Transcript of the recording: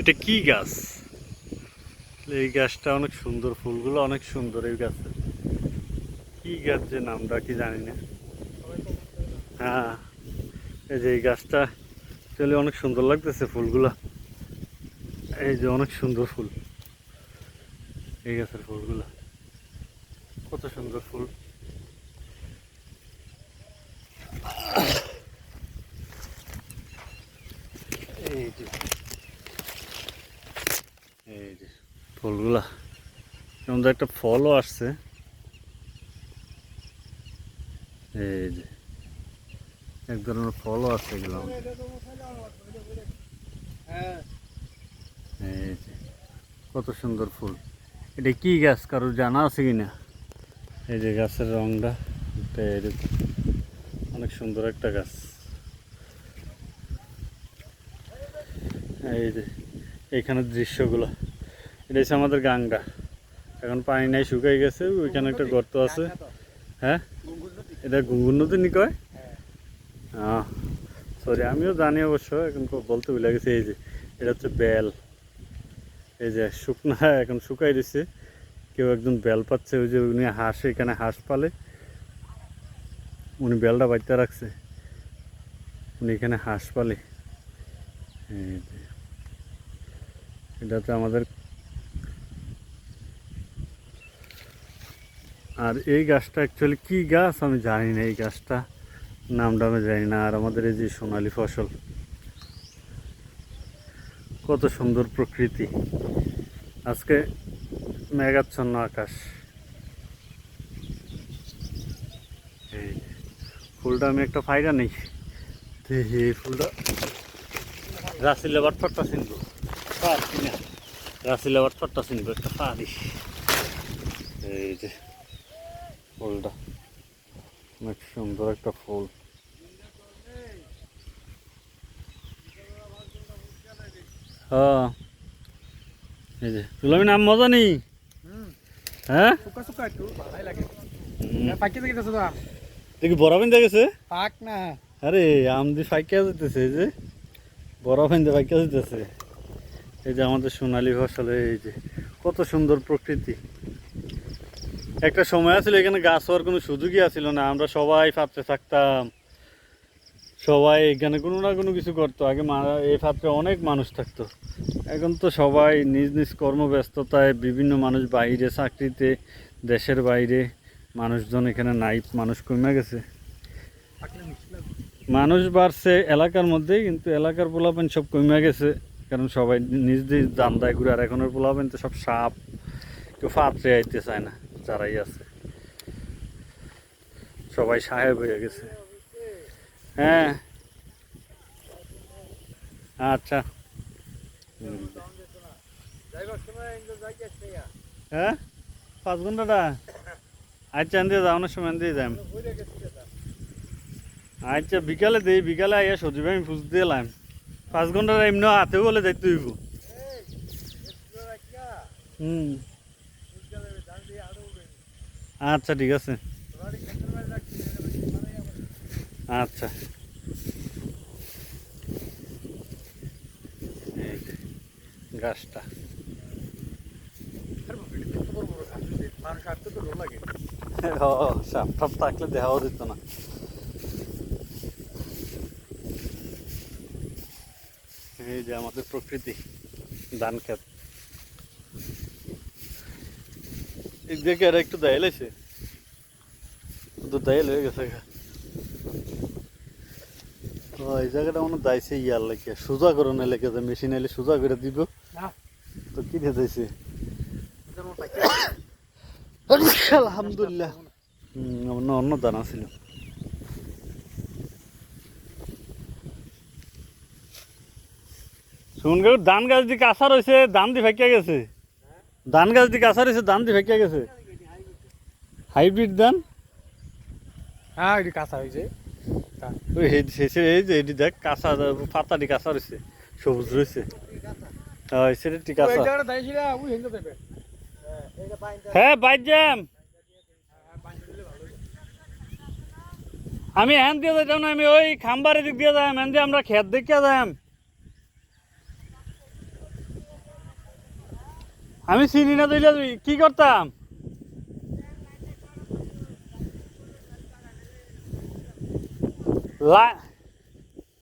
এটা কি গাছ? এই গাছটা অনেক সুন্দর, ফুলগুলো অনেক সুন্দর। এই গাছের কি গাছ যে নামটা কি জানি না। হ্যাঁ, এই যে এই গাছটা চলে অনেক সুন্দর লাগতেছে ফুলগুলো। এই যে অনেক সুন্দর ফুল, এই গাছের ফুলগুলো কত সুন্দর ফুল। এই যে এই যে ফুলগুলা, আমাদের একটা ফলও আসছে। এই যে এক ধরনের ফলও আছে এগুলো। এই যে কত সুন্দর ফুল। এটা কি গাছ কারোর জানা আছে কিনা? এই যে গাছের রংটা এরকম, অনেক সুন্দর একটা গাছ। এই যে এইখানের দৃশ্যগুলো, এটা হচ্ছে আমাদের গাঙ্গা। এখন পানি নাই, শুকাই গেছে। ওইখানে একটা গর্ত আছে। হ্যাঁ, এটা ঘুঙ্গুর নদী নি কয়? হ্যাঁ, সরি, আমিও জানি অবশ্য, এখন বলতে ভুলে গেছি। এই যে এটা হচ্ছে বেল। এই যে শুকনা এখন শুকাই দিচ্ছে, কেউ একজন বেল পাচ্ছে। ওই যে উনি হাঁস, এখানে হাঁস পালে, উনি বেলটা বাড়িতে রাখছে, উনি এখানে হাঁস পালে। এই যে এটাতে আমাদের, আর এই গাছটা অ্যাকচুয়ালি কি গাছ আমি জানি না, এই গাছটা নামটা আমি জানি না। আর আমাদের এই যে সোনালী ফসল, কত সুন্দর প্রকৃতি। আজকে মেঘাচ্ছন্ন আকাশ। এই ফুলটা আমি একটা ফাইরা নেই, এই ফুলটা রাসিল আবার ছোট্টা চিনবো, কিনা রাসিল আবার ছোট্টা চিনবো একটা পারি। এই যে ফুলটা অনেক সুন্দর একটা ফুল। হ্যাঁ, এই যে তুলামি নাম মজা নেই। হ্যাঁ, দেখি বড় ফাইন্দা গেছে। আরে আমদি ফাইকা যেতেছে, এই যে বড় ফাইন্দা ফাইকা যেতেছে। এই যে আমাদের সোনালী ফসল, এই যে কত সুন্দর প্রকৃতি। একটা সময় আছিল এখানে গাছ হওয়ার কোনো সুযোগই আছিল না, আমরা সবাই পাত্রে থাকতাম, সবাই এখানে কোনো না কোনো কিছু করতো। আগে এই পাত্রে অনেক মানুষ থাকতো। এখন তো সবাই নিজ নিজ কর্মব্যস্ততায়, বিভিন্ন মানুষ বাইরে চাকরিতে, দেশের বাইরে, মানুষজন এখানে নাই, মানুষ কমে গেছে। মানুষ বাড়ছে এলাকার মধ্যেই, কিন্তু এলাকার পোলাপান সব কমে গেছে, কারণ সবাই নিজ নিজ দান্দায় ঘুরে। আর এখনের পোলাপান তো সব সাপ, কেউ পাত্রে আইতে চায় না, যারাই আছে সবাই সাহেব হয়ে গেছে। হ্যাঁ, আচ্ছা। হ্যাঁ, 5 ঘন্টাটা আচ্ছা, আনতে যাওয়ানোর সময় আনতে যাই। আচ্ছা, বিকালে দিই, বিকালে আইয়া সজীব আমি ফুস দিয়ে এলাম। 5 ঘন্টার এমনি হাতেও বলে যাইতে হইব। হুম, আচ্ছা ঠিক আছে। আচ্ছা, এই যে গাছটা, সাপ টাপ থাকলে দেখাও দিত না। এই যে আমাদের প্রকৃতি, ধান ক্ষেত। এই দেখে আর একটু দেয়াল আছে, তো দেয়াল হয়ে গেছে। এই জায়গাটা মনে দাইছে ইয়ার লেগে, সোজা করে না লেগে, যে মেশিন এলে সোজা করে দিব। তো কি দিয়ে যাইছে? আলহামদুলিল্লাহ। অন্য অন্য দানা ছিল। শুন গেল, ধান গাছ দিকে কাঁচা রয়েছে, ধান দিয়ে ফেঁকিয়া গেছে। ধান গাছ দিকে কাঁচা রয়েছে, ধান দিয়ে ফেঁকিয়া গেছে। হাইব্রিড ধান। হ্যাঁ, এটি কাঁচা হয়েছে। ওই এই যে এটি দেখ, কাঁচা পাতাটি কাঁচা রয়েছে, সবুজ রয়েছে। সেটা ঠিক আছে। হ্যাঁ, বাইর যাম। আমি হ্যান দিয়ে যাইতাম না, আমি ওই খাম্বারের দিক দিয়ে যাই, হ্যান দিয়ে আমরা খেত দেখিয়া যাই। আমি চিনি না তুই কি করতাম? লা